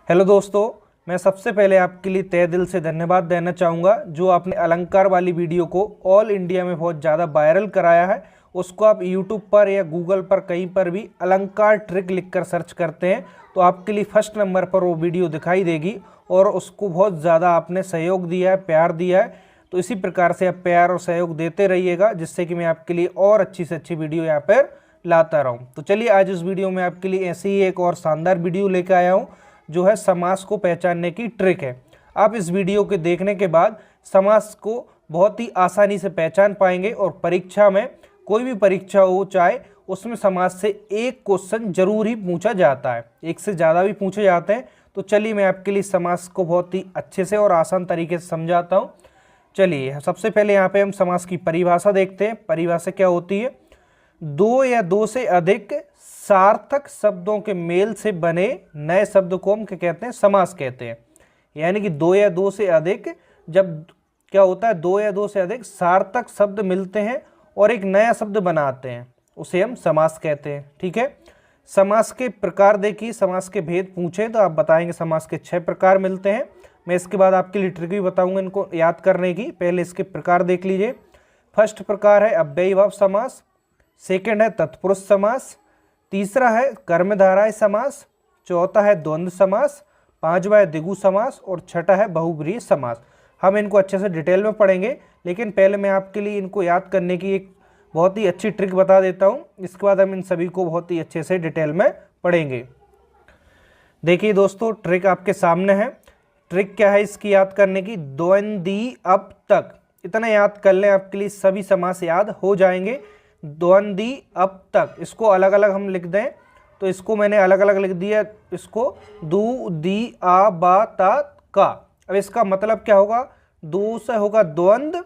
Hello दोस्तों, मैं सबसे पहले आपके लिए तहे दिल से धन्यवाद देना चाहूँगा जो आपने अलंकार वाली वीडियो को ऑल इंडिया में बहुत ज़्यादा वायरल कराया है। उसको आप यूट्यूब पर या गूगल पर कहीं पर भी अलंकार ट्रिक लिखकर सर्च करते हैं तो आपके लिए फर्स्ट नंबर पर वो वीडियो दिखाई देगी और उसको बहुत ज़्यादा आपने सहयोग दिया है, प्यार दिया है। तो इसी प्रकार से आप प्यार और सहयोग देते रहिएगा जिससे कि मैं आपके लिए और अच्छी से अच्छी वीडियो यहाँ पर लाता रहूँ। तो चलिए आज इस वीडियो में आपके लिए ऐसी ही एक और शानदार वीडियो लेकर आया हूँ जो है समास को पहचानने की ट्रिक है। आप इस वीडियो के देखने के बाद समास को बहुत ही आसानी से पहचान पाएंगे और परीक्षा में कोई भी परीक्षा हो चाहे उसमें समास से एक क्वेश्चन जरूर ही पूछा जाता है, एक से ज़्यादा भी पूछे जाते हैं। तो चलिए मैं आपके लिए समास को बहुत ही अच्छे से और आसान तरीके से समझाता हूँ। चलिए सबसे पहले यहाँ पे हम समास की परिभाषा देखते हैं। परिभाषा क्या होती है? दो या दो से अधिक सार्थक शब्दों के मेल से बने नए शब्द को हम क्या कहते हैं? समास कहते हैं। यानी कि दो या दो से अधिक, जब क्या होता है दो या दो से अधिक सार्थक शब्द मिलते हैं और एक नया शब्द बनाते हैं उसे हम समास कहते हैं। ठीक है। समास के प्रकार देखिए, समास के भेद पूछे तो आप बताएंगे समास के 6 प्रकार मिलते हैं। मैं इसके बाद आपके लिए ट्रिक भी बताऊंगा इनको याद करने की। पहले इसके प्रकार देख लीजिए। फर्स्ट प्रकार है अव्ययीभाव समास, सेकंड है तत्पुरुष समास, तीसरा है कर्मधारय समास, चौथा है द्वंद्व समास, पांचवा है द्विगु समास और छठा है बहुब्रीहि समास। हम इनको अच्छे से डिटेल में पढ़ेंगे, लेकिन पहले मैं आपके लिए इनको याद करने की एक बहुत ही अच्छी ट्रिक बता देता हूं। इसके बाद हम इन सभी को बहुत ही अच्छे से डिटेल में पढ़ेंगे। देखिए दोस्तों, ट्रिक आपके सामने है। ट्रिक क्या है इसकी याद करने की? द्वंद्वी अब तक, इतना याद कर लें, आपके लिए सभी समास याद हो जाएंगे। द्वंद्वी अब तक, इसको अलग अलग हम लिख दें तो इसको मैंने अलग अलग लिख दिया। इसको दू दी आ बा ता का। अब इसका मतलब क्या होगा? दो से होगा द्वंद्व,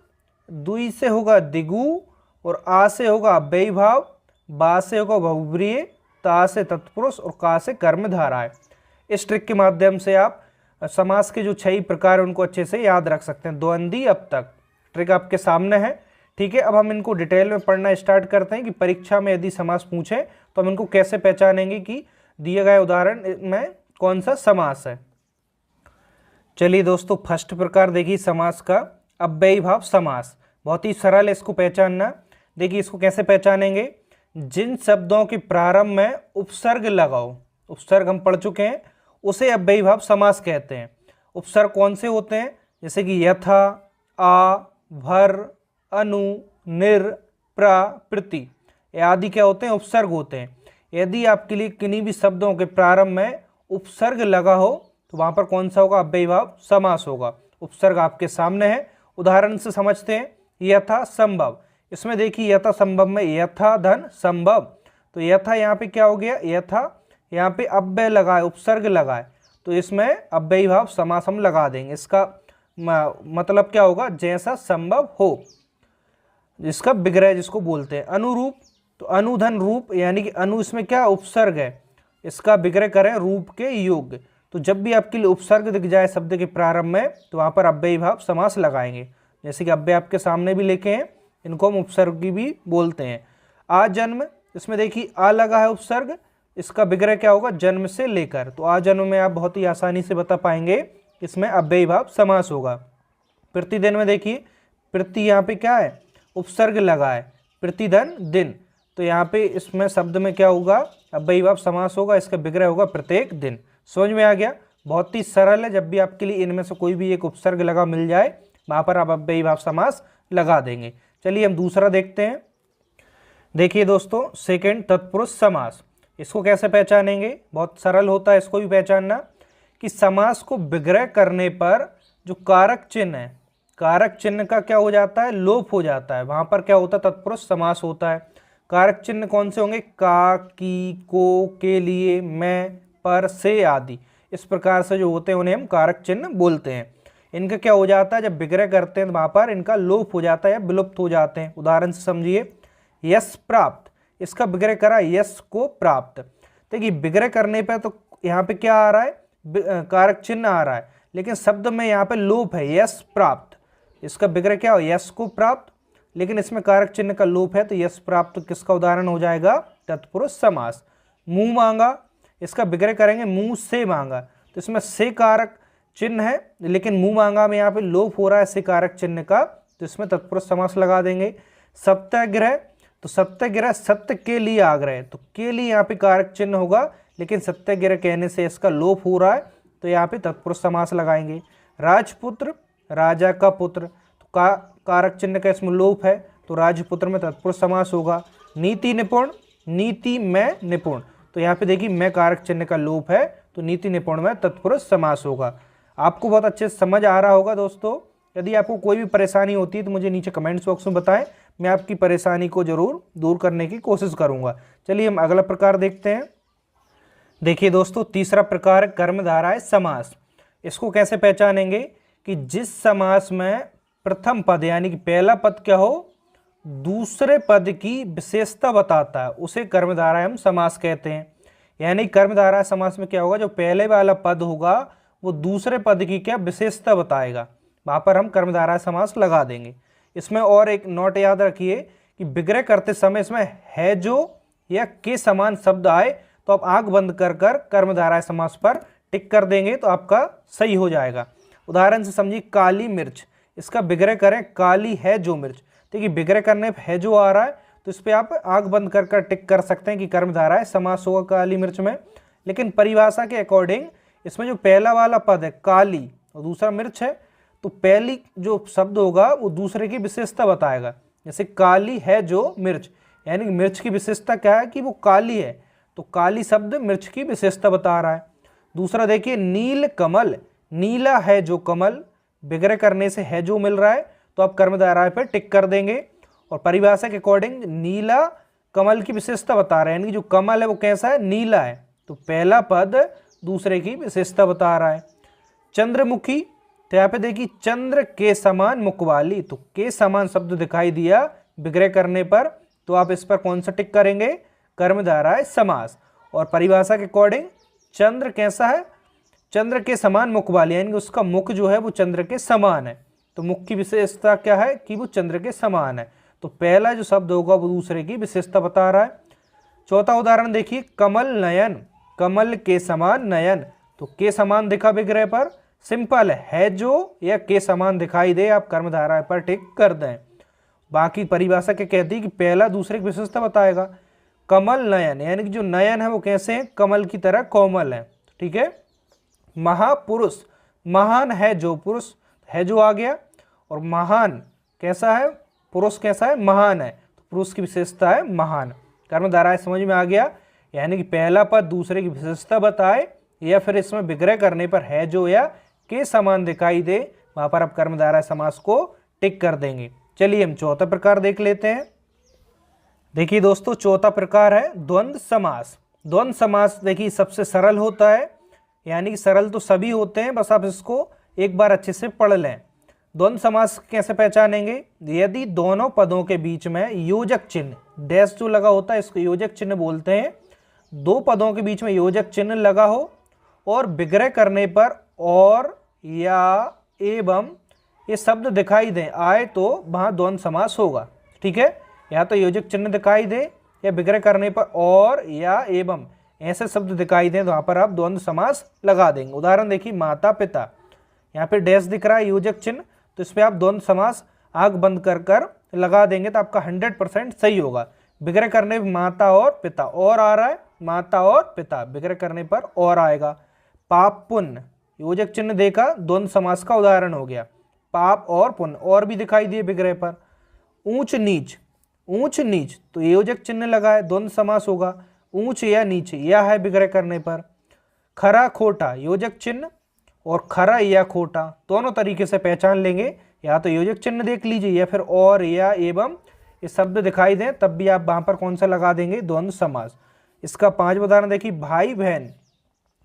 दुई से होगा द्विगु और आ से होगा अव्ययीभाव, बा से होगा बहुब्रीहि, ता से तत्पुरुष और का से कर्मधारय। इस ट्रिक के माध्यम से आप समास के जो 6 प्रकार उनको अच्छे से याद रख सकते हैं। द्वंद्वी अब तक ट्रिक आपके सामने है। ठीक है। अब हम इनको डिटेल में पढ़ना स्टार्ट करते हैं कि परीक्षा में यदि समास पूछे तो हम इनको कैसे पहचानेंगे कि दिए गए उदाहरण में कौन सा समास है। चलिए दोस्तों, फर्स्ट प्रकार देखिए समास का अव्ययीभाव समास। बहुत ही सरल है इसको पहचानना। देखिए इसको कैसे पहचानेंगे? जिन शब्दों के प्रारंभ में उपसर्ग लगाओ, उपसर्ग हम पढ़ चुके हैं, उसे अव्ययीभाव समास कहते हैं। उपसर्ग कौन से होते हैं? जैसे कि यथा, आ, भर, अनु, निर, प्रा, प्रति आदि क्या होते हैं? उपसर्ग होते हैं। यदि आपके लिए किन्हीं भी शब्दों के प्रारंभ में उपसर्ग लगा हो तो वहां पर कौन सा होगा? अव्ययीभाव समास होगा। उपसर्ग आपके सामने है, उदाहरण से समझते हैं। यथा संभव, इसमें देखिए यथा संभव में यथा धन संभव, तो यथा यहाँ पे क्या हो गया? यथा यहाँ पे अव्यय लगाए, उपसर्ग लगाए, तो इसमें अव्ययीभाव समास हम लगा देंगे। इसका मतलब क्या होगा? जैसा संभव हो, जिसका विग्रह जिसको बोलते हैं। अनुरूप, तो अनुधन रूप, यानी कि अनु इसमें क्या? उपसर्ग है, इसका विग्रह करें रूप के योग्य। तो जब भी आपके लिए उपसर्ग दिख जाए शब्द के प्रारंभ में तो वहां पर अव्ययीभाव समास लगाएंगे। जैसे कि अव्यय आपके सामने भी लिखे हैं, इनको हम उपसर्ग की भी बोलते हैं। आजन्म, इसमें देखिए आ लगा है उपसर्ग, इसका विग्रह क्या होगा? जन्म से लेकर। तो आजन्म में आप बहुत ही आसानी से बता पाएंगे, इसमें अव्ययीभाव समास होगा। प्रतिदिन में देखिए प्रति यहाँ पे क्या है? उपसर्ग लगा है, प्रतिदिन दिन, तो यहाँ पे इसमें शब्द में क्या होगा? अव्ययीभाव समास होगा, इसका विग्रह होगा प्रत्येक दिन। समझ में आ गया? बहुत ही सरल है। जब भी आपके लिए इनमें से कोई भी एक उपसर्ग लगा मिल जाए वहां पर आप अव्ययीभाव समास लगा देंगे। चलिए हम दूसरा देखते हैं। देखिए दोस्तों, सेकंड तत्पुरुष समास। इसको कैसे पहचानेंगे? बहुत सरल होता है इसको भी पहचानना, कि समास को विग्रह करने पर जो कारक चिन्ह है, कारक चिन्ह का क्या हो जाता है? लोप हो जाता है। वहां पर क्या होता है? तत्पुरुष समास होता है। कारक चिन्ह कौन से होंगे? का, की, को, के लिए, मैं, पर, से आदि। इस प्रकार से जो होते हैं उन्हें हम कारक चिन्ह बोलते हैं। इनका क्या हो जाता है? जब विग्रह करते हैं वहां पर इनका लोप हो जाता है या विलुप्त हो जाते हैं। उदाहरण से समझिए, यश प्राप्त, इसका विग्रह करा यश को प्राप्त। देखिए विग्रह करने पर तो यहाँ पे क्या आ रहा है? कारक चिन्ह आ रहा है, लेकिन शब्द में यहाँ पे लोप है, यश प्राप्त। इसका विग्रह क्या हो? यश को प्राप्त, लेकिन इसमें कारक चिन्ह का लोप है तो यश प्राप्त किसका उदाहरण हो जाएगा? तत्पुरुष समास। मुंह मांगा, इसका विग्रह करेंगे मुंह से मांगा, तो इसमें से कारक चिन्ह है, लेकिन मुंह मांगा में यहाँ पे लोप हो रहा है से कारक चिन्ह का, तो इसमें तत्पुरुष समास लगा देंगे। सत्याग्रह, तो सत्याग्रह सत्य के लिए आग्रह, तो के लिए यहाँ पे कारक चिन्ह होगा, लेकिन सत्याग्रह कहने से इसका लोप हो रहा है, तो यहाँ पे तत्पुरुष समास लगाएंगे। राजपुत्र, राजा का पुत्र, तो कारक चिन्ह का इसमें लोप है, तो राजपुत्र में तत्पुरुष समास होगा। नीति निपुण, नीति में निपुण, तो यहाँ पे देखिए मैं कारक चिन्ह का लोप है, तो नीति निपुण में तत्पुरुष समास होगा। आपको बहुत अच्छे से समझ आ रहा होगा दोस्तों। यदि आपको कोई भी परेशानी होती है तो मुझे नीचे कमेंट्स बॉक्स में बताएं, मैं आपकी परेशानी को जरूर दूर करने की कोशिश करूंगा। चलिए हम अगला प्रकार देखते हैं। देखिए दोस्तों, तीसरा प्रकार है कर्मधारय समास। इसको कैसे पहचानेंगे कि जिस समास में प्रथम पद यानी कि पहला पद क्या हो, दूसरे पद की विशेषता बताता है, उसे कर्मधारय हम समास कहते हैं। यानी कर्मधारय समास में क्या होगा, जो पहले वाला पद होगा वो दूसरे पद की क्या विशेषता बताएगा, वहां पर हम कर्मधारय समास लगा देंगे। इसमें और एक नोट याद रखिए कि विग्रह करते समय इसमें है जो या के समान शब्द आए तो आप आंख बंद कर कर कर्मधारय समास पर टिक कर देंगे तो आपका सही हो जाएगा। उदाहरण से समझिए, काली मिर्च, इसका विग्रह करें काली है जो मिर्च। देखिए विग्रह करने पर है जो आ रहा है, तो इस पर आप आंख बंद कर कर टिक कर सकते हैं कि कर्मधारय समास होगा काली मिर्च में। लेकिन परिभाषा के अकॉर्डिंग इसमें जो पहला वाला पद है काली और दूसरा मिर्च है, तो पहली जो शब्द होगा वो दूसरे की विशेषता बताएगा। जैसे काली है जो मिर्च, यानी कि मिर्च की विशेषता क्या है कि वो काली है, तो काली शब्द मिर्च की विशेषता बता रहा है। दूसरा देखिए नील कमल, नीला है जो कमल, विग्रह करने से है जो मिल रहा है तो आप कर्मधारय पर टिक कर देंगे। और परिभाषा के अकॉर्डिंग नीला कमल की विशेषता बता रहा है, यानी कि जो कमल है वो कैसा है, नीला है, तो पहला पद दूसरे की विशेषता बता रहा है। चंद्रमुखी, तो यहाँ पे देखिए चंद्र के समान मुख वाली, तो के समान शब्द दिखाई दिया विग्रह करने पर, तो आप इस पर कौन सा टिक करेंगे, कर्मधारय समास। और परिभाषा के अकॉर्डिंग चंद्र कैसा है, चंद्र के समान मुख वाली, यानी कि उसका मुख जो है वो चंद्र के समान है, तो मुख की विशेषता क्या है कि वो चंद्र के समान है, तो पहला जो शब्द होगा वो दूसरे की विशेषता बता रहा है। चौथा उदाहरण देखिए, कमल नयन, कमल के समान नयन, तो के समान दिखा विग्रह पर, सिंपल है जो या के समान दिखाई दे आप कर्मधारय पर टिक कर दें। बाकी परिभाषा क्या कहती है कि पहला दूसरे की विशेषता बताएगा। कमल नयन, यानी कि जो नयन है वो कैसे हैं, कमल की तरह कोमल है, ठीक है। महापुरुष, महान है जो पुरुष, है जो आ गया, और महान कैसा है, पुरुष कैसा है, महान है, तो पुरुष की विशेषता है महान। कर्मधारय समझ में आ गया, यानी कि पहला पद दूसरे की विशेषता बताए या फिर इसमें विग्रह करने पर है जो या के समान दिखाई दे, वहां पर आप कर्मधारय समास को टिक कर देंगे। चलिए हम चौथा प्रकार देख लेते हैं। देखिए दोस्तों, चौथा प्रकार है द्वंद्व समास। द्वंद्व समास देखिए सबसे सरल होता है, यानी कि सरल तो सभी होते हैं, बस आप इसको एक बार अच्छे से पढ़ लें। द्वंद्व समास कैसे पहचानेंगे, यदि दोनों पदों के बीच में योजक चिन्ह डैश जो लगा होता है इसको योजक चिन्ह बोलते हैं, दो पदों के बीच में योजक चिन्ह लगा हो और विग्रह करने पर और या एवं ये शब्द दिखाई दे आए तो वहाँ द्वंद्व समास होगा, ठीक है। या तो योजक चिन्ह दिखाई दे या विग्रह करने पर और या एवं ऐसे शब्द दिखाई दें तो वहाँ पर आप द्वंद्व समास लगा देंगे। उदाहरण देखिए, माता पिता, यहाँ पे डैश दिख रहा है योजक चिन्ह, तो इस पर आप द्वंद्व समास आंख बंद कर कर लगा देंगे तो आपका 100% सही होगा। विग्रह करने पर माता और पिता, और आ रहा है माता और पिता, विग्रह करने पर और आएगा। पाप पुण्य, योजक चिन्ह देखा, द्वंद्व समास का उदाहरण हो गया। पाप और पुण्य, और भी दिखाई दिए विग्रह पर। ऊंच नीच, ऊंच नीच तो योजक चिन्ह लगा है, द्वंद्व समास होगा। ऊंच या नीच यह है विग्रह करने पर। खरा खोटा, योजक चिन्ह, और खरा या खोटा दोनों तरीके से पहचान लेंगे, या तो योजक चिन्ह देख लीजिए या फिर और या एवं ये शब्द दिखाई दें तब भी आप वहां पर कौन सा लगा देंगे, द्वंद्व समास। इसका 5 उदाहरण देखिए, भाई बहन,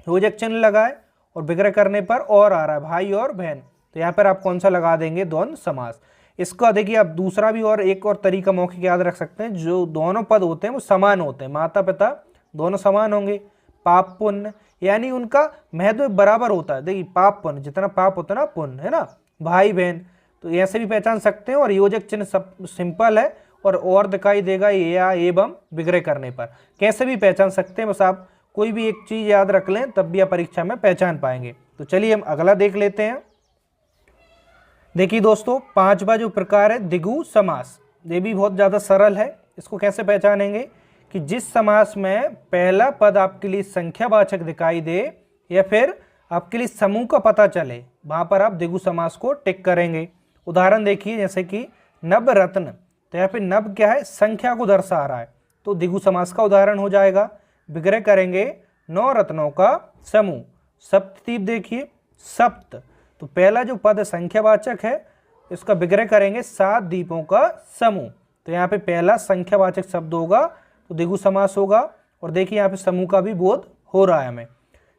योजक चिन्ह लगाए और विग्रह करने पर और आ रहा है भाई और बहन, तो यहाँ पर आप कौन सा लगा देंगे, द्वंद्व समास। इसका देखिए आप दूसरा भी और एक और तरीका मौखिक याद रख सकते हैं, जो दोनों पद होते हैं वो समान होते हैं, माता पिता दोनों समान होंगे। पाप पुण्य यानी उनका महत्व बराबर होता है, देखिए पाप पुण्य जितना पाप होता है ना पुण्य, है ना। भाई बहन तो ऐसे भी पहचान सकते हैं, और योजक चिन्ह सब सिंपल है और दिखाई देगा या एवं विग्रह करने पर, कैसे भी पहचान सकते हैं, बस आप कोई भी एक चीज़ याद रख लें तब भी आप परीक्षा में पहचान पाएंगे। तो चलिए हम अगला देख लेते हैं। देखिए दोस्तों, 5वां जो प्रकार है द्विगु समास, ये भी बहुत ज़्यादा सरल है। इसको कैसे पहचानेंगे कि जिस समास में पहला पद आपके लिए संख्यावाचक दिखाई दे या फिर आपके लिए समूह का पता चले, वहाँ पर आप द्विगु समास को टिक करेंगे। उदाहरण देखिए, जैसे कि नवरत्न, तो यहाँ पे नव क्या है, संख्या को दर्शा रहा है, तो द्विगु समास का उदाहरण हो जाएगा। विग्रह करेंगे 9 रत्नों का समूह। सप्तदीप देखिए, सप्त, तो पहला जो पद संख्यावाचक है इसका विग्रह करेंगे 7 दीपों का समूह। तो यहाँ पे पहला संख्यावाचक शब्द होगा तो द्विगु समास होगा। और देखिए यहाँ पे समूह का भी बोध हो रहा है हमें।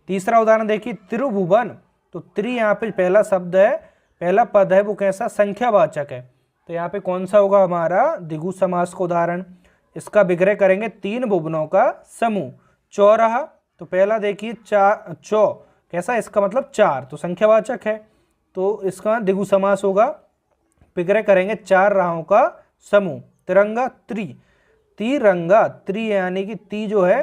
तीसरा उदाहरण देखिए त्रिभुवन, तो त्रि यहाँ पे पहला शब्द है, पहला पद है, वो कैसा, संख्यावाचक है, तो यहाँ पे कौन सा होगा हमारा, द्विगु समास का उदाहरण। इसका विग्रह करेंगे 3 भुवनों का समूह। चौराहा, तो पहला देखिए चौ कैसा, इसका मतलब 4, तो संख्यावाचक है, तो इसका द्विगु समास होगा। विग्रह करेंगे 4 राहों का समूह। तिरंगा, तिरंगा, त्रि यानी कि ती जो है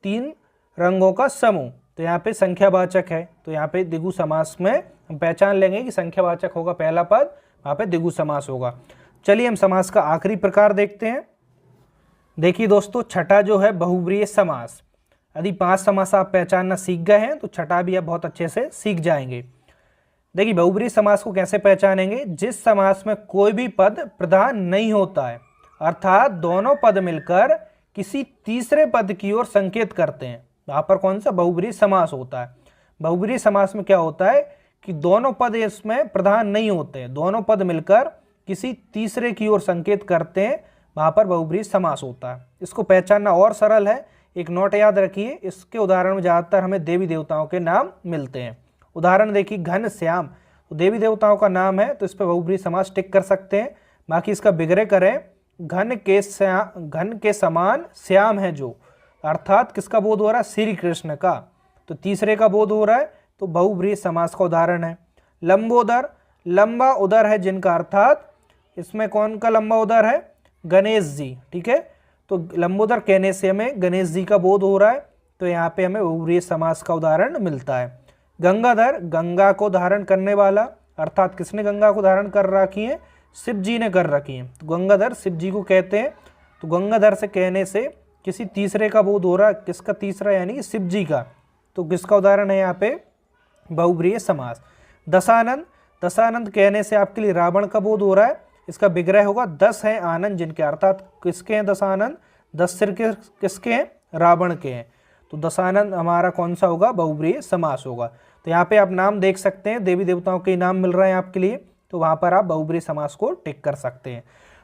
3 रंगों का समूह, तो यहाँ पे संख्यावाचक है, तो यहाँ पे द्विगु समास में हम पहचान लेंगे कि संख्यावाचक होगा पहला पद, वहाँ पे द्विगु समास होगा। चलिए हम समास का आखिरी प्रकार देखते हैं। देखिए दोस्तों, छठा जो है बहुब्रीहि समास। यदि 5 समास आप पहचानना सीख गए हैं तो छठा भी आप बहुत अच्छे से सीख जाएंगे। देखिए बहुब्रीहि समास को कैसे पहचानेंगे, जिस समास में कोई भी पद प्रधान नहीं होता है, अर्थात दोनों पद मिलकर किसी तीसरे पद की ओर संकेत करते हैं, वहाँ पर कौन सा, बहुब्रीहि समास होता है। बहुब्रीहि समास में क्या होता है कि दोनों पद इसमें प्रधान नहीं होते हैं, दोनों पद मिलकर किसी तीसरे की ओर संकेत करते हैं, वहाँ पर बहुब्रीहि समास होता है। इसको पहचानना और सरल है, एक नोट याद रखिए, इसके उदाहरण में ज़्यादातर हमें देवी देवताओं के नाम मिलते हैं। उदाहरण देखिए घनश्याम, तो देवी देवताओं का नाम है, तो इस पर बहुब्रीहि समास टिक कर सकते हैं। बाकी इसका विग्रह करें, घन के समान श्याम है जो, अर्थात किसका बोध हो रहा है, श्री कृष्ण का, तो तीसरे का बोध हो रहा है, तो बहुब्रीहि समास का उदाहरण है। लंबोदर, लंबा उदर है जिनका, अर्थात इसमें कौन का लंबा उदर है, गणेश जी, ठीक है, तो लंबोदर कहने से हमें गणेश जी का बोध हो रहा है, तो यहाँ पे हमें बहुब्रीहि समास का उदाहरण मिलता है। गंगाधर, गंगा को धारण करने वाला, अर्थात किसने गंगा को धारण कर रखी है, शिव जी ने कर रखी है, तो गंगाधर शिव जी को कहते हैं। तो गंगाधर से कहने से किसी तीसरे का बोध हो रहा है, किसका तीसरा, यानी कि शिव जी का, तो किसका उदाहरण है यहाँ पे, बहुब्रीहि समास। दशानंद, दशानंद कहने से आपके लिए रावण का बोध हो रहा है, इसका विग्रह होगा 10 हैं आनंद जिनके, अर्थात किसके हैं दशानंद, 10 सिर के किसके हैं, रावण के हैं, तो दशानंद हमारा कौन सा होगा, बहुब्रीहि समास होगा। तो यहाँ पे आप नाम देख सकते हैं, देवी देवताओं के नाम मिल रहे हैं आपके लिए, तो वहाँ पर आप बहुब्रीहि समास को टिक कर सकते हैं।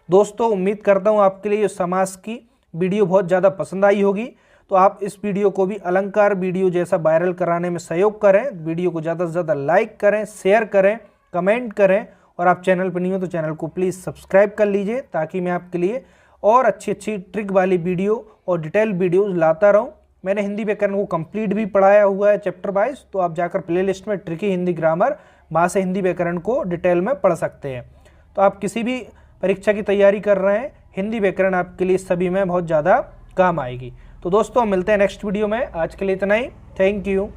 दोस्तों उम्मीद करता हूँ आपके लिए समास की वीडियो बहुत ज़्यादा पसंद आई होगी, तो आप इस वीडियो को भी अलंकार वीडियो जैसा वायरल कराने में सहयोग करें। वीडियो को ज़्यादा से ज़्यादा लाइक करें, शेयर करें, कमेंट करें, और आप चैनल पर नहीं हो तो चैनल को प्लीज़ सब्सक्राइब कर लीजिए, ताकि मैं आपके लिए और अच्छी अच्छी ट्रिक वाली वीडियो और डिटेल वीडियोज़ लाता रहूँ। मैंने हिंदी व्याकरण को कंप्लीट भी पढ़ाया हुआ है चैप्टर वाइज, तो आप जाकर प्लेलिस्ट में ट्रिकी हिंदी ग्रामर, वहाँ से हिंदी व्याकरण को डिटेल में पढ़ सकते हैं। तो आप किसी भी परीक्षा की तैयारी कर रहे हैं, हिंदी व्याकरण आपके लिए सभी में बहुत ज़्यादा काम आएगी। तो दोस्तों मिलते हैं नेक्स्ट वीडियो में, आज के लिए इतना ही, थैंक यू।